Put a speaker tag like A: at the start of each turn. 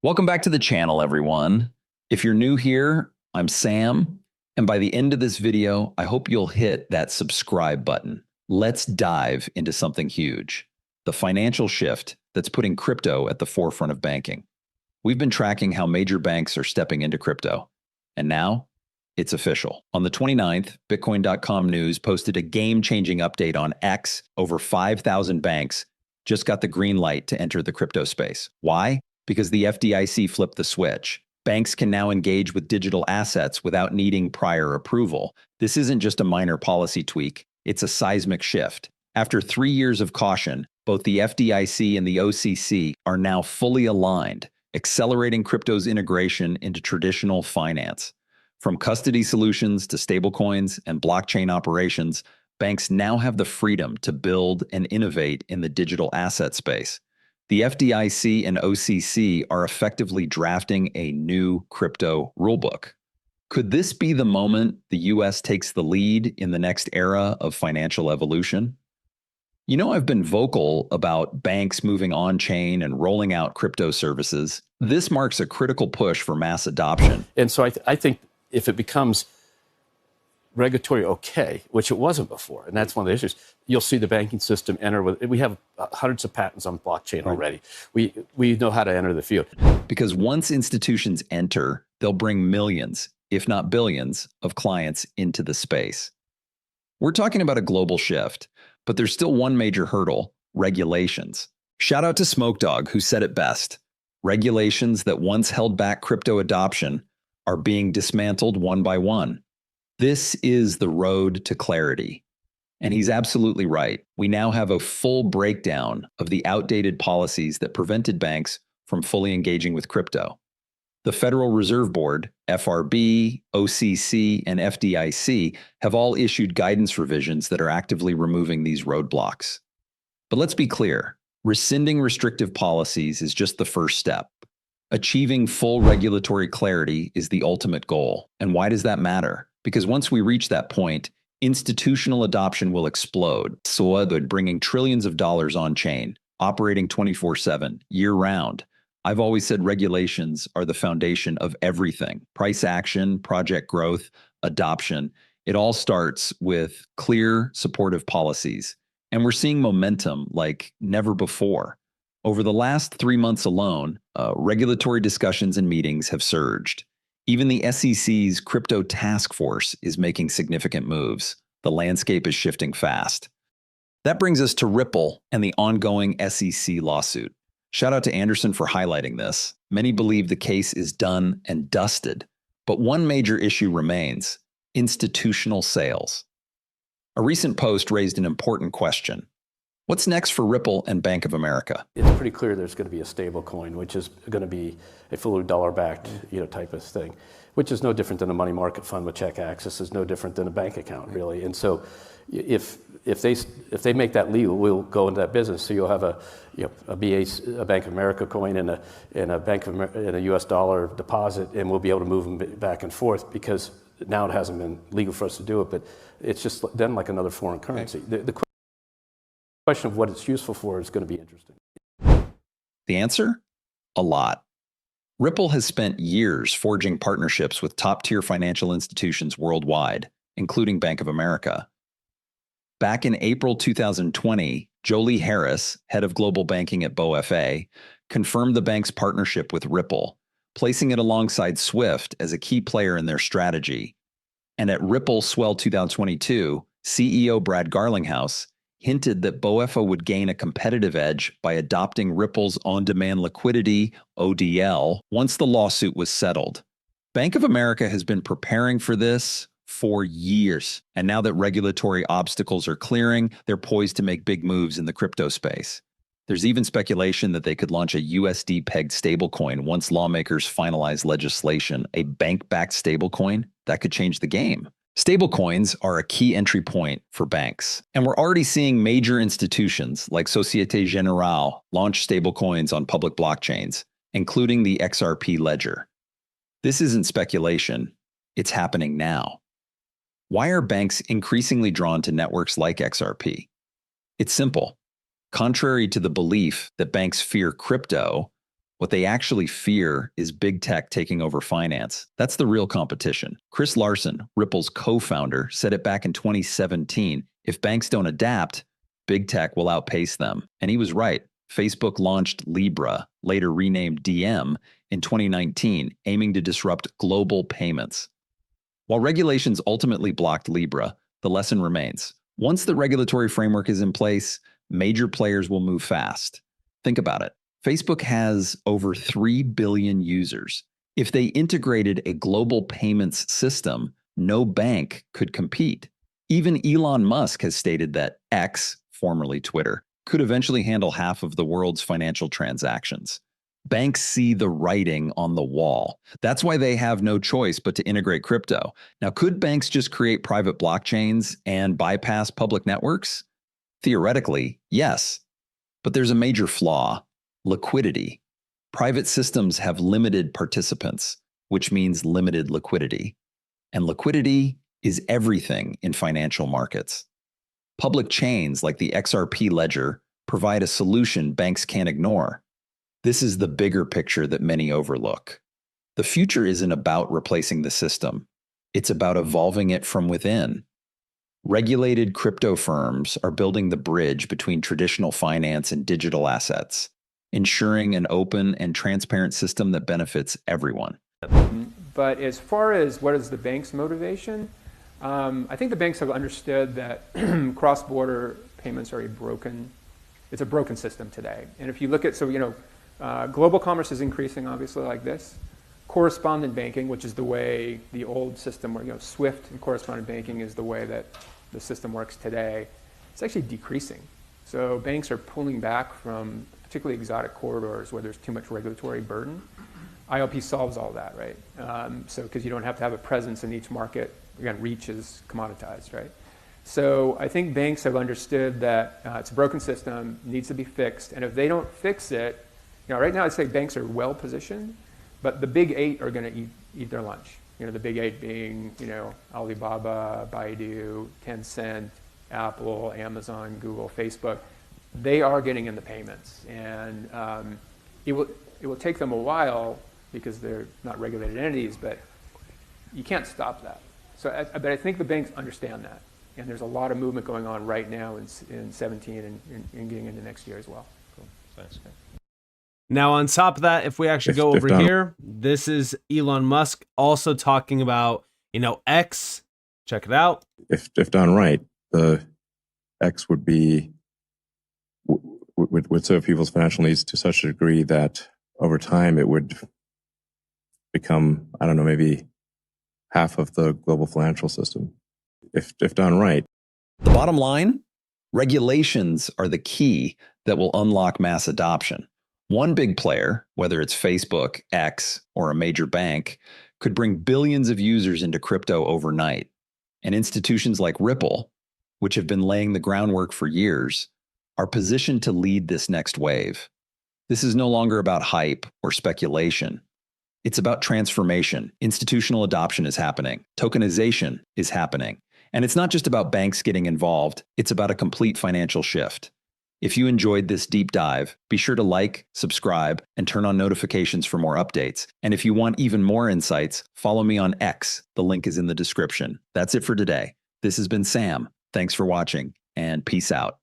A: Welcome back to the channel, everyone. If you're new here, I'm Sam, and by the end of this video, I hope you'll hit that subscribe button. Let's dive into something huge, the financial shift that's putting crypto at the forefront of banking. We've been tracking how major banks are stepping into crypto, and now it's official. On the 29th, Bitcoin.com News posted a game-changing update on X. Over 5,000 banks just got the green light to enter the crypto space. Why? Because the FDIC flipped the switch. Banks can now engage with digital assets without needing prior approval. This isn't just a minor policy tweak, it's a seismic shift. After 3 years of caution, both the FDIC and the OCC are now fully aligned, accelerating crypto's integration into traditional finance. From custody solutions to stablecoins and blockchain operations, banks now have the freedom to build and innovate in the digital asset space. The FDIC and OCC are effectively drafting a new crypto rulebook. Could this be the moment the US takes the lead in the next era of financial evolution? You know, I've been vocal about banks moving on-chain and rolling out crypto services. This marks a critical push for mass adoption.
B: And so I think if it becomes regulatory okay, which it wasn't before, and that's one of the issues, you'll see the banking system enter with, we have hundreds of patents on blockchain already. We know how to enter the field.
A: Because once institutions enter, they'll bring millions, if not billions, of clients into the space. We're talking about a global shift, but there's still one major hurdle: regulations. Shout out to Smoke Dog, who said it best. Regulations that once held back crypto adoption are being dismantled one by one. This is the road to clarity. And he's absolutely right. We now have a full breakdown of the outdated policies that prevented banks from fully engaging with crypto. The Federal Reserve Board, FRB, OCC, and FDIC have all issued guidance revisions that are actively removing these roadblocks. But let's be clear, rescinding restrictive policies is just the first step. Achieving full regulatory clarity is the ultimate goal. And why does that matter? Because once we reach that point, institutional adoption will explode, bringing trillions of dollars on-chain, operating 24/7, year-round. I've always said regulations are the foundation of everything. Price action, project growth, adoption. It all starts with clear, supportive policies. And we're seeing momentum like never before. Over the last 3 months alone, regulatory discussions and meetings have surged. Even the SEC's crypto task force is making significant moves. The landscape is shifting fast. That brings us to Ripple and the ongoing SEC lawsuit. Shout out to Anderson for highlighting this. Many believe the case is done and dusted, but one major issue remains: institutional sales. A recent post raised an important question. What's next for Ripple and Bank of America?
B: It's pretty clear there's going to be a stable coin, which is going to be a fully dollar-backed, type of thing, which is no different than a money market fund with check access, is no different than a bank account, really. And so, if they make that legal, we'll go into that business. So you'll have a Bank of America coin and a U.S. dollar deposit, and we'll be able to move them back and forth because now it hasn't been legal for us to do it, but it's just then like another foreign currency. The question of what it's useful for is going to be interesting.
A: The answer? A lot. Ripple has spent years forging partnerships with top-tier financial institutions worldwide, including Bank of America. Back in April 2020, Jolie Harris, head of global banking at BofA, confirmed the bank's partnership with Ripple, placing it alongside Swift as a key player in their strategy. And at Ripple Swell 2022, CEO Brad Garlinghouse hinted that BofA would gain a competitive edge by adopting Ripple's on-demand liquidity, ODL, once the lawsuit was settled. Bank of America has been preparing for this for years, and now that regulatory obstacles are clearing, they're poised to make big moves in the crypto space. There's even speculation that they could launch a USD-pegged stablecoin once lawmakers finalize legislation. A bank-backed stablecoin that could change the game. Stablecoins are a key entry point for banks, and we're already seeing major institutions like Societe Generale launch stablecoins on public blockchains, including the XRP ledger. This isn't speculation, it's happening now. Why are banks increasingly drawn to networks like XRP? It's simple. Contrary to the belief that banks fear crypto, What they actually fear is big tech taking over finance. That's the real competition. Chris Larsen, Ripple's co-founder, said it back in 2017. If banks don't adapt, big tech will outpace them. And he was right. Facebook launched Libra, later renamed DM, in 2019, aiming to disrupt global payments. While regulations ultimately blocked Libra, the lesson remains. Once the regulatory framework is in place, major players will move fast. Think about it. Facebook has over 3 billion users. If they integrated a global payments system, no bank could compete. Even Elon Musk has stated that X, formerly Twitter, could eventually handle half of the world's financial transactions. Banks see the writing on the wall. That's why they have no choice but to integrate crypto. Now, could banks just create private blockchains and bypass public networks? Theoretically, yes. But there's a major flaw: liquidity. Private systems have limited participants, which means limited liquidity. And liquidity is everything in financial markets. Public chains like the XRP ledger provide a solution banks can't ignore. This is the bigger picture that many overlook. The future isn't about replacing the system. It's about evolving it from within. Regulated crypto firms are building the bridge between traditional finance and digital assets, ensuring an open and transparent system that benefits everyone.
C: But as far as what is the bank's motivation, I think the banks have understood that cross-border payments are it's a broken system today. And if you look at, global commerce is increasing, obviously, like this. Correspondent banking, which is the way the old system worked, SWIFT and correspondent banking is the way that the system works today. It's actually decreasing. So banks are pulling back from particularly exotic corridors where there's too much regulatory burden. ILP solves all that, right? Because you don't have to have a presence in each market. Again, reach is commoditized, right? So I think banks have understood that it's a broken system, needs to be fixed. And if they don't fix it, right now I'd say banks are well positioned, but the big 8 are going to eat their lunch. The big 8 being, Alibaba, Baidu, Tencent, Apple, Amazon, Google, Facebook. They are getting in the payments, and it will take them a while because they're not regulated entities, but you can't stop that. But I think the banks understand that, and there's a lot of movement going on right now in 17 and getting into next year as well.
D: Cool. Thanks.
E: Now, on top of that, if we actually go over here, this is Elon Musk also talking about, X. Check it out.
F: If done right, the X would serve people's financial needs to such a degree that over time it would become, I don't know, maybe half of the global financial system. If done right.
A: The bottom line, regulations are the key that will unlock mass adoption. One big player, whether it's Facebook, X, or a major bank, could bring billions of users into crypto overnight. And institutions like Ripple, which have been laying the groundwork for years, are positioned to lead this next wave. This is no longer about hype or speculation. It's about transformation. Institutional adoption is happening. Tokenization is happening. And it's not just about banks getting involved. It's about a complete financial shift. If you enjoyed this deep dive, be sure to like, subscribe, and turn on notifications for more updates. And if you want even more insights, follow me on X. The link is in the description. That's it for today. This has been Sam. Thanks for watching, and peace out.